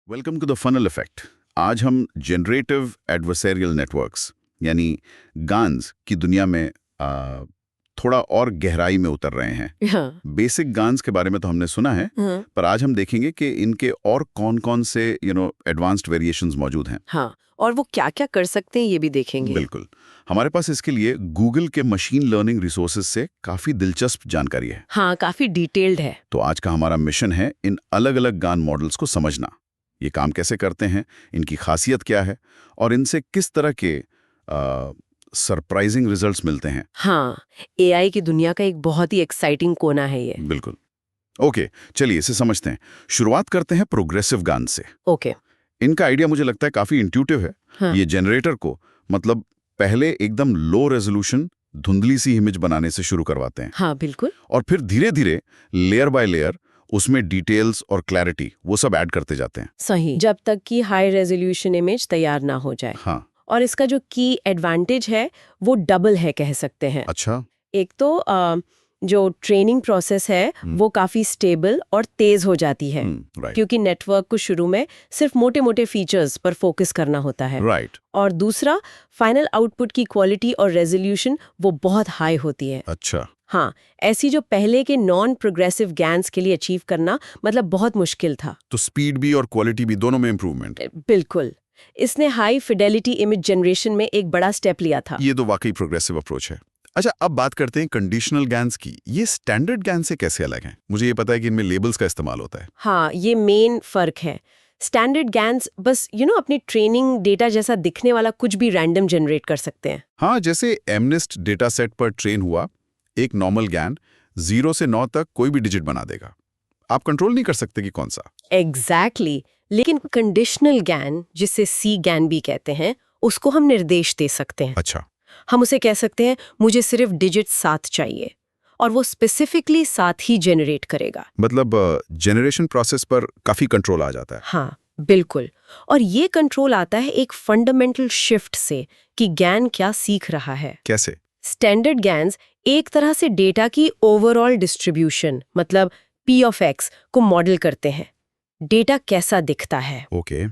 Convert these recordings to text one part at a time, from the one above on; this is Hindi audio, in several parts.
Welcome to the funnel effect. आज हम जनरेटिव एडवर्सेरियल नेटवर्क्स यानी गान्स की दुनिया में थोड़ा और गहराई में उतर रहे हैं। हाँ, बेसिक गान्स के बारे में तो हमने सुना है, हाँ, पर आज हम देखेंगे कि इनके और कौन-कौन से एडवांस्ड वेरिएशंस मौजूद हैं। हाँ, और वो क्या क्या कर सकते हैं ये भी देखेंगे। बिल्कुल। हमारे पास इसके लिए गूगल के मशीन लर्निंग रिसोर्सेज से काफी दिलचस्प जानकारी है। हाँ, काफी डिटेल्ड है। तो आज का हमारा मिशन है इन अलग-अलग गान मॉडल्स को समझना। ये काम कैसे करते हैं, इनकी खासियत क्या है और इनसे किस तरह के सरप्राइजिंग रिजल्ट्स मिलते हैं। हाँ, एआई की दुनिया का एक बहुत ही एक्साइटिंग कोना है ये। बिल्कुल। ओके, चलिए इसे समझते हैं। शुरुआत करते हैं प्रोग्रेसिव गान से। ओके। इनका आइडिया मुझे लगता है काफी इंट्यूटिव है। हाँ, ये जनरेटर को मतलब पहले एकदम लो रेजोल्यूशन धुंधली सी इमेज बनाने से शुरू करवाते हैं हाँ, बिल्कुल और फिर धीरे धीरे लेयर बाय लेयर उसमें डिटेल्स और क्लैरिटी वो सब ऐड करते जाते हैं। सही, जब तक कि हाई रेजोल्यूशन इमेज तैयार ना हो जाए। हाँ। और इसका जो की एडवांटेज है वो डबल है कह सकते हैं। अच्छा। एक तो जो ट्रेनिंग प्रोसेस है वो काफी स्टेबल और तेज हो जाती है, राइट क्योंकि नेटवर्क को शुरू में सिर्फ मोटे मोटे फीचर्स पर फोकस करना होता है। राइट। और दूसरा, फाइनल आउटपुट की क्वालिटी और रेजोल्यूशन वो बहुत हाई होती है। अच्छा। हाँ, ऐसी जो पहले के नॉन प्रोग्रेसिव गैन्स के लिए अचीव करना मतलब बहुत मुश्किल था। तो स्पीड भी और क्वालिटी भी दोनों में इंप्रूवमेंट। बिल्कुल, इसने हाई फिडेलिटी इमेज जनरेशन में एक बड़ा स्टेप लिया था। ये तो वाकई प्रोग्रेसिव अप्रोच है। अच्छा, अब बात करते हैं कंडीशनल गैन्स की। ये स्टैंडर्ड गैन से कैसे अलग हैं? मुझे ये पता है कि इनमें लेबल्स का इस्तेमाल होता है। हाँ, ये मेन फर्क है। स्टैंडर्ड गैन्स बस अपनी ट्रेनिंग डेटा जैसा दिखने वाला कुछ भी रैंडम जनरेट कर सकते हैं। हाँ, जैसे एमनेस्ट डेटा सेट पर ट्रेन हुआ एक नॉर्मल गैन 0 से 9 तक कोई भी डिजिट बना देगा। आप कंट्रोल नहीं कर सकते कि कौन सा। एग्जैक्टली लेकिन कंडीशनल गैन, जिसे सी गैन भी कहते हैं, उसको हम निर्देश दे सकते हैं। अच्छा। हम उसे कह सकते हैं मुझे सिर्फ डिजिट 7 चाहिए, और वो स्पेसिफिकली 7 ही जनरेट करेगा। मतलब जनरेशन प्रोसेस पर काफी कंट्रोल आ जाता है। हाँ, बिल्कुल। और ये कंट्रोल आता है एक फंडामेंटल शिफ्ट से कि गैन क्या सीख रहा है। कैसे? स्टैंडर्ड गैन्स एक तरह से डेटा की ओवरऑल डिस्ट्रीब्यूशन मतलब P ऑफ X को मॉडल करते हैं, डेटा कैसा दिखता है। ओके।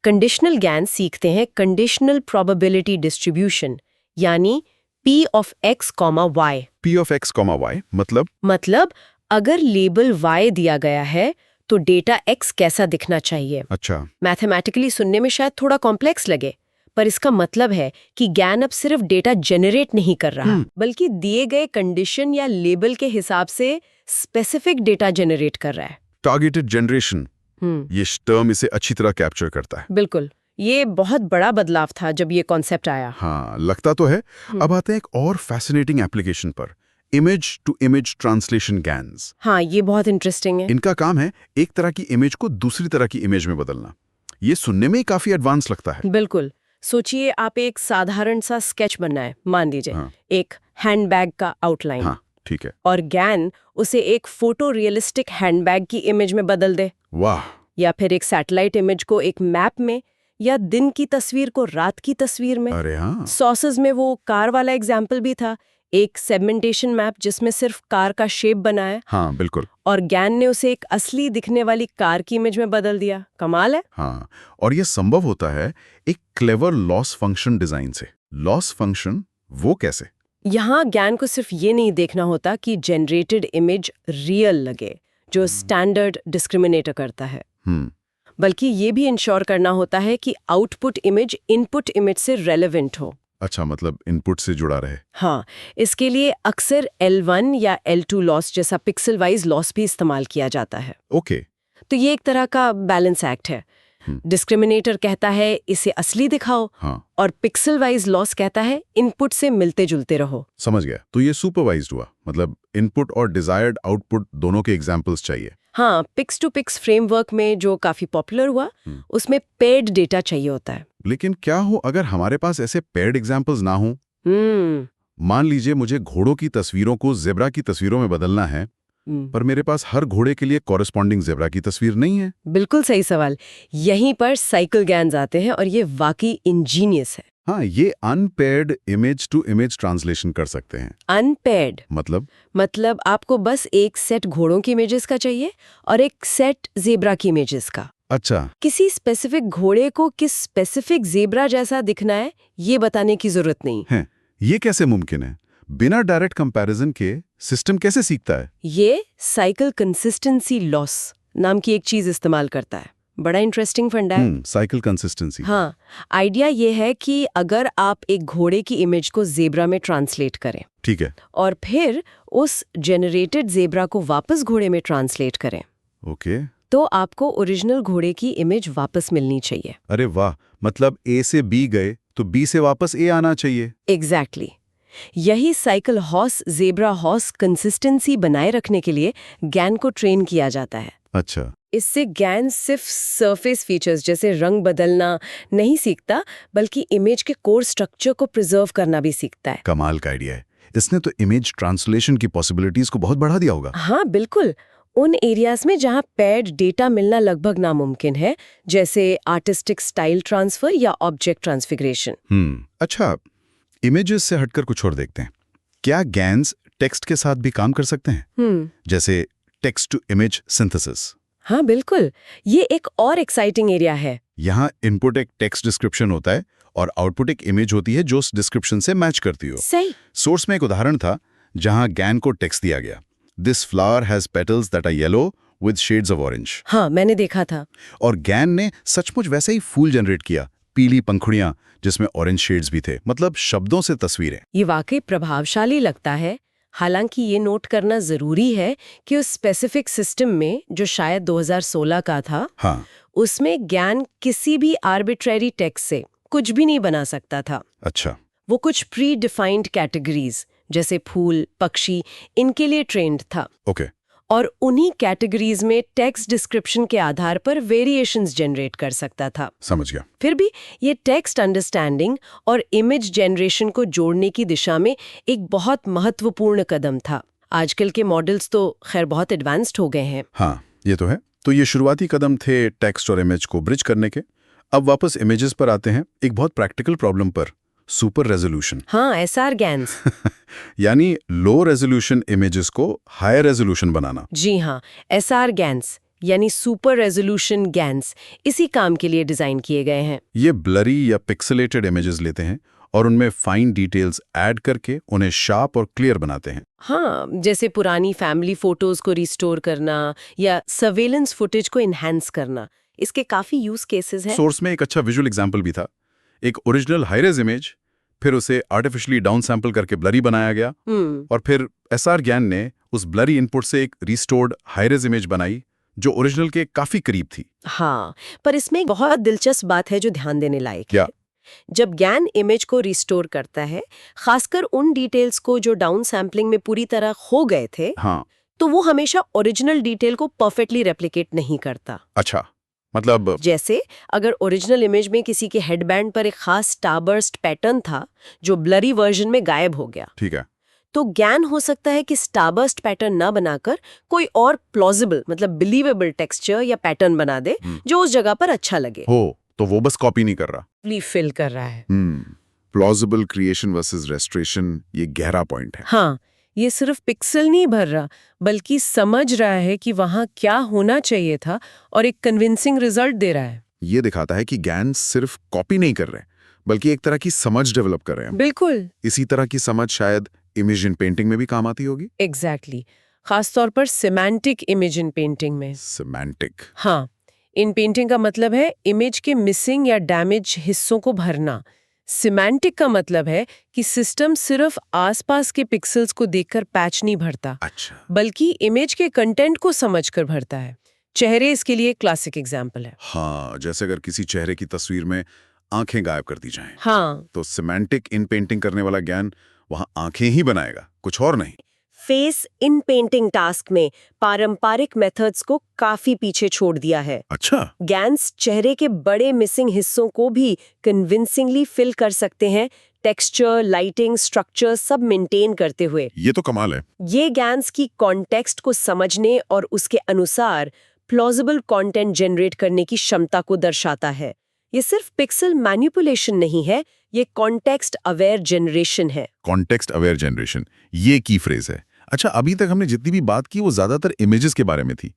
कंडीशनल गैन्स सीखते हैं कंडीशनल प्रोबेबिलिटी डिस्ट्रीब्यूशन यानी P of X, Y। P of X, Y मतलब अगर लेबल Y दिया गया है तो डेटा X कैसा दिखना चाहिए। अच्छा। मैथमेटिकली सुनने में शायद थोड़ा कॉम्प्लेक्स लगे, पर इसका मतलब है कि गैन अब सिर्फ डेटा जनरेट नहीं कर रहा, बल्कि दिए गए कंडीशन या लेबल के हिसाब से स्पेसिफिक डेटा जनरेट कर रहा है। टारगेटेड जनरेशन, ये टर्म इसे अच्छी तरह कैप्चर करता है। बिल्कुल, ये बहुत बड़ा बदलाव था जब ये कॉन्सेप्ट आया। हाँ, लगता तो है। अब आते हैं एक और फैसिनेटिंग एप्लीकेशन पर, image to image translation GANs. हाँ, ये बहुत इंटरेस्टिंग है। इनका काम है एक तरह की इमेज को दूसरी तरह की इमेज में बदलना। ये सुनने में ही काफी एडवांस लगता है। बिल्कुल, सोचिए आप एक साधारण सा स्केच बनाए, मान लीजिए हाँ। एक हैंडबैग का आउटलाइन। हाँ, ठीक है। और गैन उसे एक फोटो रियलिस्टिक हैंडबैग की इमेज में बदल दे, वाह। या फिर एक सैटेलाइट इमेज को एक मैप में, या दिन की तस्वीर को रात की तस्वीर में। अरे हाँ। सॉसेस में वो कार वाला एग्जाम्पल भी था, एक सेगमेंटेशन मैप जिसमें सिर्फ कार का शेप बना है। हाँ, बिल्कुल। और गैन ने उसे एक असली दिखने वाली कार की इमेज में बदल दिया। कमाल है। हाँ, और ये संभव होता है एक क्लेवर लॉस फंक्शन डिजाइन से। लॉस फंक्शन वो कैसे? यहाँ ज्ञान को सिर्फ ये नहीं देखना होता कि जनरेटेड इमेज रियल लगे, जो स्टैंडर्ड डिस्क्रिमिनेटर करता है, बल्कि ये भी इंश्योर करना होता है कि आउटपुट इमेज इनपुट इमेज से रेलेवेंट हो। अच्छा, मतलब इनपुट से जुड़ा रहे। हाँ, इसके लिए अक्सर L1 या L2 लॉस जैसा पिक्सल वाइज लॉस भी इस्तेमाल किया जाता है। ओके। तो ये एक तरह का बैलेंस एक्ट है। डिस्क्रिमिनेटर कहता है इसे असली दिखाओ, हाँ। और पिक्सल वाइज लॉस कहता है इनपुट से मिलते जुलते रहो। समझ गया। तो ये सुपरवाइज्ड हुआ, मतलब इनपुट और डिजायर्ड आउटपुट दोनों के एग्जांपल्स चाहिए। हाँ, पिक्स टू पिक्स फ्रेमवर्क में जो काफी पॉपुलर हुआ, उसमें पेयर्ड डेटा चाहिए होता है। लेकिन क्या हो अगर हमारे पास ऐसे पेयर्ड एग्जांपल्स ना हो? मान लीजिए मुझे घोड़ों की तस्वीरों को जेब्रा की तस्वीरों में बदलना है, पर मेरे पास हर घोड़े के लिए कॉरेस्पॉन्डिंग जेब्रा की तस्वीर नहीं है। बिल्कुल सही सवाल। यहीं पर साइकिल गैन्स आते हैं और ये वाकई इंजीनियस है। हाँ, ये unpaired image to image translation कर सकते हैं। अनपेयर्ड मतलब आपको बस एक सेट घोड़ों की इमेजेस का चाहिए और एक सेट जेब्रा की इमेजेस का। अच्छा, किसी स्पेसिफिक घोड़े को किस स्पेसिफिक जेब्रा जैसा दिखना है ये बताने की जरूरत नहीं। है ये कैसे मुमकिन है? बिना डायरेक्ट कंपैरिजन के सिस्टम कैसे सीखता है? ये साइकिल कंसिस्टेंसी लॉस नाम की एक चीज इस्तेमाल करता है। बड़ा इंटरेस्टिंग फंडा है। Cycle consistency. हाँ, आइडिया ये है कि अगर आप एक घोड़े की इमेज को जेब्रा में ट्रांसलेट करें ठीक है। और फिर उस जेनरेटेड जेब्रा को वापस घोड़े में ट्रांसलेट करें ओके। तो आपको ओरिजिनल घोड़े की इमेज वापस मिलनी चाहिए। अरे वाह, मतलब ए से बी गए तो बी से वापस ए आना चाहिए। एग्जैक्टली यही cycle horse zebra horse consistency बनाए रखने के लिए गैन को ट्रेन किया जाता है। अच्छा। इससे गैन सिर्फ सरफेस फीचर्स जैसे रंग बदलना नहीं सीखता, बल्कि इमेज के कोर स्ट्रक्चर को प्रिजर्व करना भी सीखता है। कमाल का आइडिया है। इसने तो इमेज ट्रांसलेशन की पॉसिबिलिटीज को बहुत बढ़ा दिया होगा। हाँ बिल्कुल, उन एरियाज में जहाँ पेयर्ड डेटा मिलना लगभग नामुमकिन है, जैसे आर्टिस्टिक स्टाइल ट्रांसफर या ऑब्जेक्ट ट्रांसफिगरेशन। अच्छा, इमेजेस से हटकर कुछ और देखते हैं। क्या गैन्स टेक्स्ट के साथ भी काम कर सकते हैं? जैसे टेक्स्ट टू इमेज सिंथेसिस। हाँ बिल्कुल, ये एक और एक्साइटिंग एरिया है। यहाँ इनपुट एक टेक्स्ट डिस्क्रिप्शन होता है और आउटपुट एक इमेज होती है जो उस डिस्क्रिप्शन से मैच करती हो। सही। सोर्स में एक उदाहरण था जहाँ गैन को टेक्स्ट दिया गया, this flower has petals that are yellow with shades of orange. हाँ मैंने देखा था। और गैन ने सचमुच वैसे ही फूल जनरेट किया, पीली पंखुड़ियां जिसमें ऑरेंज शेड्स भी थे, मतलब शब्दों से तस्वीरें। ये वाकई प्रभावशाली लगता है। हालांकि ये नोट करना जरूरी है कि उस स्पेसिफिक सिस्टम में जो शायद 2016 का था, हाँ, उसमें ज्ञान किसी भी आर्बिट्रेरी टेक्स्ट से कुछ भी नहीं बना सकता था। अच्छा। वो कुछ प्री डिफाइंड कैटेगरीज जैसे फूल, पक्षी, इनके लिए ट्रेंड था। ओके। और उन्हीं कैटेगरीज में टेक्स्ट डिस्क्रिप्शन के आधार पर वेरिएशंस जनरेट कर सकता था। समझ गया। फिर भी ये टेक्स्ट अंडरस्टैंडिंग और इमेज जनरेशन को जोड़ने की दिशा में एक बहुत महत्वपूर्ण कदम था। आजकल के मॉडल्स तो खैर बहुत एडवांस्ड हो गए हैं। हाँ, ये तो है। तो ये शुरुआती कदम थे टेक्स्ट और इमेज को ब्रिज करने के। अब वापस इमेजेस पर आते हैं, एक बहुत प्रैक्टिकल प्रॉब्लम पर, सुपर रेजोल्यूशन। हाँ, एसआर गैन्स। यानी लो रेजोल्यूशन इमेजेस को हाई रेजोल्यूशन बनाना। जी हाँ, एसआर गैन्स यानी सुपर रेजोल्यूशन गैन्स इसी काम के लिए डिजाइन किए गए हैं। ये ब्लरी या पिक्सेलेटेड इमेजेस लेते हैं और उनमें फाइन डिटेल्स ऐड करके उन्हें शार्प और क्लियर बनाते हैं। हाँ, जैसे पुरानी फैमिली फोटोज को रिस्टोर करना या सर्वेलेंस फुटेज को इन्हांस करना। इसके काफी यूज केसेस हैं। सोर्स में एक अच्छा विजुअल एग्जांपल भी था। एक ओरिजिनल हाई-रेज इमेज, फिर उसे आर्टिफिशियली डाउन सैंपल करके ब्लरी बनाया गया, और फिर एसआर ज्ञान ने उस ब्लरी इनपुट से एक रिस्टोर्ड हाई-रेज इमेज बनाई जो ओरिजिनल के काफी करीब थी। हाँ, पर इसमें एक बहुत दिलचस्प बात है जो ध्यान देने लायक क्या? है। जब ज्ञान इमेज को रिस्टोर करता है, खासकर उन डिटेल्स को जो डाउन सैम्पलिंग में पूरी तरह खो गए थे, हाँ। तो वो हमेशा ओरिजिनल डिटेल को परफेक्टली रेप्लिकेट नहीं करता। अच्छा, मतलब जैसे अगर ओरिजिनल इमेज में किसी के हेडबैंड पर एक खास स्टारबर्स्ट पैटर्न था जो ब्लरी वर्जन में गायब हो गया, ठीक है, तो ज्ञान हो सकता है कि स्टारबर्स्ट पैटर्न ना बनाकर कोई और प्लॉजिबल मतलब बिलीवेबल टेक्सचर या पैटर्न बना दे जो उस जगह पर अच्छा लगे। हो तो वो बस कॉपी नहीं कर रहा, फिल कर रहा है। प्लॉजिबल क्रिएशन वर्सेस रेस्टोरेशन, ये गहरा पॉइंट है। हाँ, ये सिर्फ पिक्सल नहीं भर रहा, बल्कि समझ रहा है कि वहाँ क्या होना चाहिए था और एक कन्विंसिंग रिजल्ट दे रहा है। ये दिखाता है कि ज्ञान सिर्फ कॉपी नहीं कर रहे, बल्कि एक तरह की समझ डेवलप कर रहे हैं। बिल्कुल। इसी तरह की समझ शायद इमेज इन पेंटिंग में भी काम आती होगी। एग्जैक्टली, खासतौर पर सिमेंटिक इमेज इन पेंटिंग में। सिमेंटिक? हाँ, इन पेंटिंग का मतलब है इमेज के मिसिंग या डैमेज हिस्सों को भरना। सिमेंटिक का मतलब है कि सिस्टम सिर्फ आसपास के पिक्सेल्स को देखकर पैच नहीं भरता, अच्छा, बल्कि इमेज के कंटेंट को समझकर भरता है। चेहरे इसके लिए क्लासिक एग्जाम्पल है। हाँ, जैसे अगर किसी चेहरे की तस्वीर में आंखें गायब कर दी जाएं, हाँ, तो सिमेंटिक इन पेंटिंग करने वाला ज्ञान वहां आंखें ही बनाएगा, कुछ और नहीं। फेस इन पेंटिंग टास्क में पारंपरिक मेथड्स को काफी पीछे छोड़ दिया है। अच्छा, गैन्स चेहरे के बड़े मिसिंग हिस्सों को भी कन्विंसिंगली फिल कर सकते हैं, टेक्सचर, लाइटिंग, स्ट्रक्चर सब मेंटेन करते हुए। ये तो कमाल है। ये गैन्स की कॉन्टेक्स्ट को समझने और उसके अनुसार प्लॉजिबल कंटेंट जनरेट करने की क्षमता को दर्शाता है। ये सिर्फ पिक्सल मैनिपुलेशन नहीं है, ये कॉन्टेक्स्ट अवेयर जनरेशन है। कॉन्टेक्स्ट अवेयर जनरेशन, ये की फ्रेज है। अच्छा, अभी तक हमने जितनी भी बात की वो ज्यादातर इमेजेस के बारे में थी।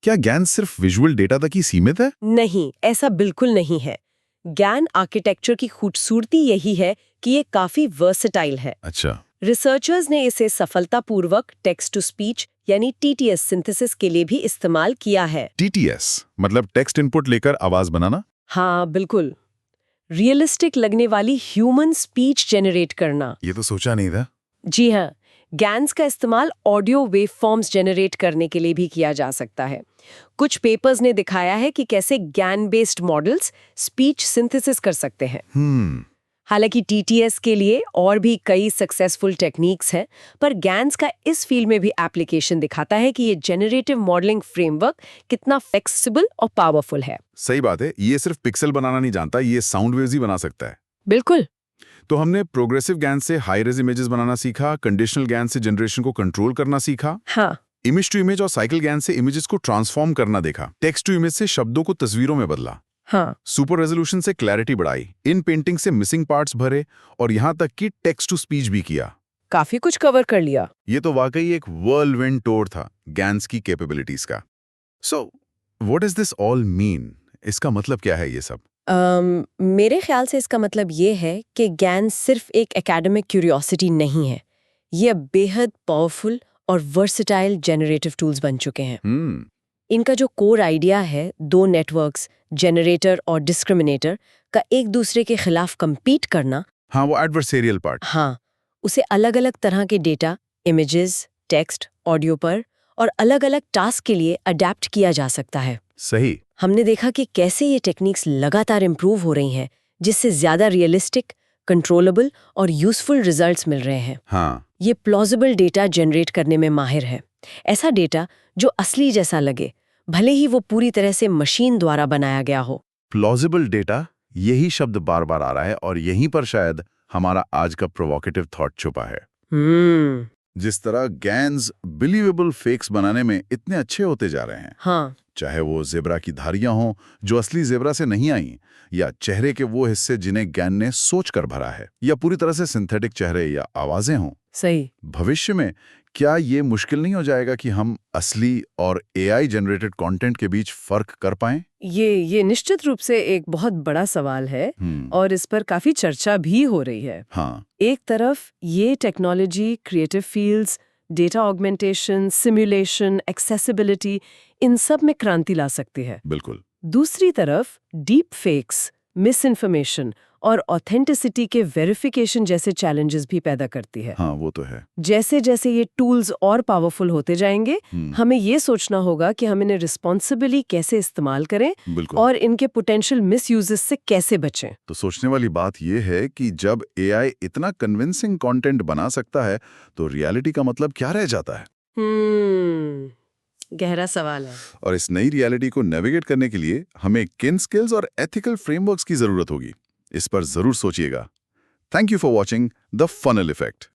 क्या ज्ञान सिर्फ विजुअल डेटा तक ही सीमित है? नहीं, ऐसा बिल्कुल नहीं है। ज्ञान आर्किटेक्चर की खूबसूरती यही है कि ये काफी वर्सेटाइल है। अच्छा। रिसर्चर्स ने इसे सफलतापूर्वक टेक्स्ट टू स्पीच यानी टीटीएस सिंथेसिस के लिए भी इस्तेमाल किया है। टीटीएस मतलब टेक्स्ट इनपुट लेकर आवाज बनाना? हाँ, बिल्कुल। रियलिस्टिक लगने वाली ह्यूमन स्पीच जनरेट करना। ये तो सोचा नहीं था। जी हाँ, गैन्स का इस्तेमाल ऑडियो वेव फॉर्म्स जनरेट करने के लिए भी किया जा सकता है। कुछ पेपर्स ने दिखाया है कि कैसे ज्ञान बेस्ड मॉडल्स स्पीच सिंथेसिस कर सकते हैं। हालांकि टीटीएस के लिए और भी कई सक्सेसफुल टेक्निक्स हैं, पर गैन्स का इस फील्ड में भी एप्लीकेशन दिखाता है कि ये जनरेटिव मॉडलिंग फ्रेमवर्क कितना फ्लेक्सिबल और पावरफुल है। सही बात है, ये सिर्फ पिक्सल बनाना नहीं जानता, ये साउंड वेव्स ही बना सकता है। बिल्कुल। तो हमने प्रोग्रेसिव ज्ञान से हाई रेज इमेजेस बनाना सीखा, कंडीशनल ज्ञान से जनरेशन को कंट्रोल करना सीखा, हाँ, इमेज टू इमेज और साइकिल ज्ञान से इमेजेस को ट्रांसफॉर्म करना देखा, टेक्स्ट टू इमेज से शब्दों को तस्वीरों में बदला, हाँ, सुपर रेजोल्यूशन से क्लैरिटी बढ़ाई, इन पेंटिंग से मिसिंग पार्ट्स भरे और यहां तक कि टेक्स्ट टू स्पीच भी किया। काफी कुछ कवर कर लिया। ये तो वाकई एक व्हर्लविंड टूर था ज्ञान्स की कैपेबिलिटीज का। So what does this all mean? इसका मतलब क्या है ये सब? मेरे ख्याल से इसका मतलब ये है कि ज्ञान सिर्फ एक एकेडमिक क्यूरियोसिटी नहीं है, ये बेहद पावरफुल और वर्सेटाइल जनरेटिव टूल्स बन चुके हैं। इनका जो कोर आइडिया है, दो नेटवर्क्स, जनरेटर और डिस्क्रिमिनेटर का एक दूसरे के खिलाफ compete करना, हाँ, वो एडवर्सेरियल पार्ट। हाँ, उसे अलग अलग तरह के डेटा, इमेजेस, टेक्स्ट, ऑडियो पर और अलग अलग टास्क के लिए अडेप्ट किया जा सकता है। सही। हमने देखा कि कैसे ये टेक्निक्स लगातार इम्प्रूव हो रही हैं, जिससे ज्यादा रियलिस्टिक, कंट्रोलेबल और यूजफुल रिजल्ट्स मिल रहे हैं। हाँ, ये प्लॉजिबल डेटा जनरेट करने में माहिर है। ऐसा डेटा जो असली जैसा लगे, भले ही वो पूरी तरह से मशीन द्वारा बनाया गया हो। प्लॉजिबल डेटा, यही शब्द बार बार आ रहा है और यहीं पर शायद हमारा आज का प्रोवोकेटिव थॉट छुपा है। जिस तरह गैन्स बिलीवेबल फेक्स बनाने में इतने अच्छे होते जा रहे हैं, हाँ, चाहे वो जेब्रा की धारियां हों जो असली जेब्रा से नहीं आई, या चेहरे के वो हिस्से जिन्हें ज्ञान ने सोच कर भरा है, या पूरी तरह से सिंथेटिक चेहरे या आवाजें हों। सही। भविष्य में क्या ये मुश्किल नहीं हो जाएगा कि हम असली और एआई जनरेटेड कंटेंट के बीच फर्क कर पाएं? ये निश्चित रूप से एक बहुत बड़ा सवाल है और इस पर काफी चर्चा भी हो रही है। हाँ, एक तरफ ये technology creative fields, data augmentation, simulation, accessibility, इन सब में क्रांति ला सकती है। बिल्कुल। दूसरी तरफ डीप फेक्स, मिस इन्फॉर्मेशन और ऑथेंटिसिटी के वेरिफिकेशन जैसे चैलेंजेस भी पैदा करती है। हाँ, वो तो है। जैसे जैसे ये टूल्स और पावरफुल होते जाएंगे, हमें ये सोचना होगा कि हम इन्हें रिस्पॉन्सिबली कैसे इस्तेमाल करें और इनके पोटेंशियल मिसयूजेस से कैसे बचें। तो सोचने वाली बात यह है कि जब एआई इतना कन्विंसिंग कंटेंट बना सकता है, तो रियलिटी का मतलब क्या रह जाता है? गहरा सवाल है। और इस नई रियलिटी को नेविगेट करने के लिए हमें किन स्किल्स और एथिकल फ्रेमवर्क्स की जरूरत होगी, इस पर जरूर सोचिएगा। Thank you for watching the funnel effect.